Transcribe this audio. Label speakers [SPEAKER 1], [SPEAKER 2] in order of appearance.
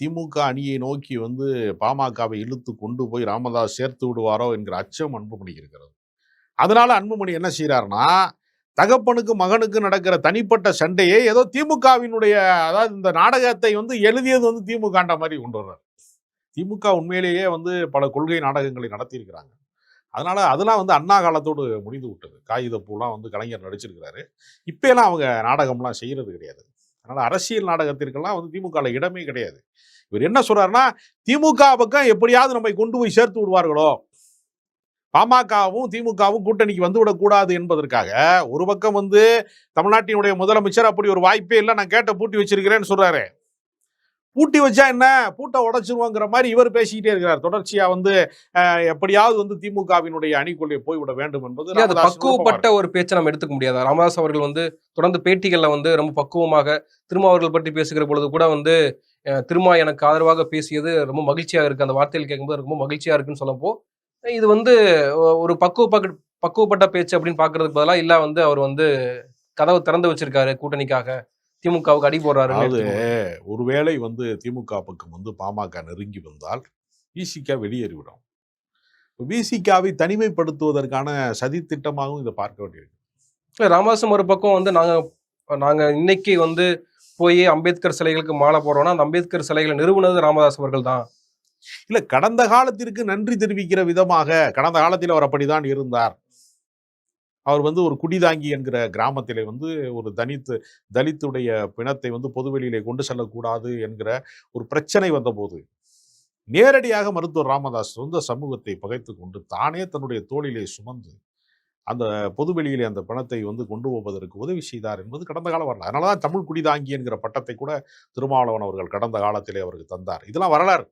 [SPEAKER 1] திமுக அணியை நோக்கி பாமகவை இழுத்து கொண்டு போய் ராமதாஸ் சேர்த்து விடுவாரோ என்கிற அச்சம் அன்புமணிக்கு இருக்கிறது. அதனால அன்புமணி என்ன செய்யறாருன்னா, தகப்பனுக்கு மகனுக்கு நடக்கிற தனிப்பட்ட சண்டையை ஏதோ திமுகவினுடைய, அதாவது இந்த நாடகத்தை எழுதியது திமுகன்ற மாதிரி கொண்டு வர்றாரு. திமுக உண்மையிலேயே பல கொள்கை நாடகங்களை நடத்தியிருக்கிறாங்க. அதனால அதெல்லாம் அண்ணா காலத்தோடு முடிந்து விட்டது. காகிதப்பூலாம் கலைஞர் நடிச்சிருக்கிறாரு. இப்ப எல்லாம் அவங்க நாடகம்லாம் செய்யறது கிடையாது. அதனால அரசியல் நாடகத்திற்கெல்லாம் திமுகல இடமே கிடையாது. இவர் என்ன சொல்றாருன்னா, திமுக பக்கம் எப்படியாவது நம்மை கொண்டு போய் சேர்த்து விடுவார்களோ, பாமகவும் திமுகவும் கூட்டணிக்கு வந்துவிடக் கூடாது என்பதற்காக ஒரு பக்கம் தமிழ்நாட்டினுடைய முதலமைச்சர் அப்படி ஒரு வாய்ப்பே இல்லை, நான் கேட்ட பூட்டி வச்சிருக்கிறேன்னு சொல்றாரு. பூட்டி வச்சா என்ன, பூட்டை உடைச்சிருவோங்கிற மாதிரி இவர் பேசிக்கிட்டே இருக்கிறார். தொடர்ச்சியா எப்படியாவது திமுகவினுடைய அணிக்குள்ளே போய்விட வேண்டும் என்பது
[SPEAKER 2] அது பக்குவப்பட்ட ஒரு பேச்சை நம்ம எடுத்துக்க முடியாது. ராமதாஸ் அவர்கள் தொடர்ந்து பேட்டிகள்ல ரொம்ப பக்குவமாக திருமாவர்கள் பற்றி பேசுகிற பொழுது கூட திருமா எனக்கு ஆதரவாக பேசியது ரொம்ப மகிழ்ச்சியாக இருக்கு, அந்த வார்த்தைகள் கேட்கும்போது ரொம்ப மகிழ்ச்சியா இருக்குன்னு சொல்லப்போ, இது ஒரு பக்குவப்பட்ட பேச்சு அப்படின்னு பாக்குறதுக்கு பதிலாக இல்ல அவர் கதவை திறந்து வச்சிருக்காரு கூட்டணிக்காக, திமுகவுக்கு அடி போடுறாரு.
[SPEAKER 1] ஒருவேளை திமுக பக்கம் பாமக நெருங்கி வந்தால் விசிக வெளியேறிவிடும். விசிகாவை தனிமைப்படுத்துவதற்கான சதி திட்டமாகவும் இதை பார்க்க வேண்டியிருக்கு.
[SPEAKER 2] ராமதாஸ் ஒரு பக்கம் நாங்க இன்னைக்கு போய் அம்பேத்கர் சிலைகளுக்கு மாலை போடுறோம்னா, அந்த அம்பேத்கர் சிலைகளை நிறுவனது ராமதாஸ் அவர்கள் தான்.
[SPEAKER 1] இல்ல, கடந்த காலத்திற்கு நன்றி தெரிவிக்கிற விதமாக கடந்த காலத்தில் அவர் அப்படிதான் இருந்தார். அவர் ஒரு குடிதாங்கி என்கிற கிராமத்திலே ஒரு தலித்துடைய பிணத்தை பொதுவெளியிலே கொண்டு செல்லக்கூடாது என்கிற ஒரு பிரச்சனை வந்தபோது நேரடியாக மருத்துவர் ராமதாஸ் சொந்த சமூகத்தை பகைத்து கொண்டு தானே தன்னுடைய தோளிலே சுமந்து அந்த பொதுவெளியிலே அந்த பணத்தை கொண்டு போவதற்கு உதவி செய்தார் என்பது கடந்த கால வரலாறு. அதனாலதான் தமிழ் குடிதாங்கி என்கிற பட்டத்தை கூட திருமாவளவன் அவர்கள் கடந்த காலத்திலே அவருக்கு தந்தார். இதெல்லாம் வரலாறு.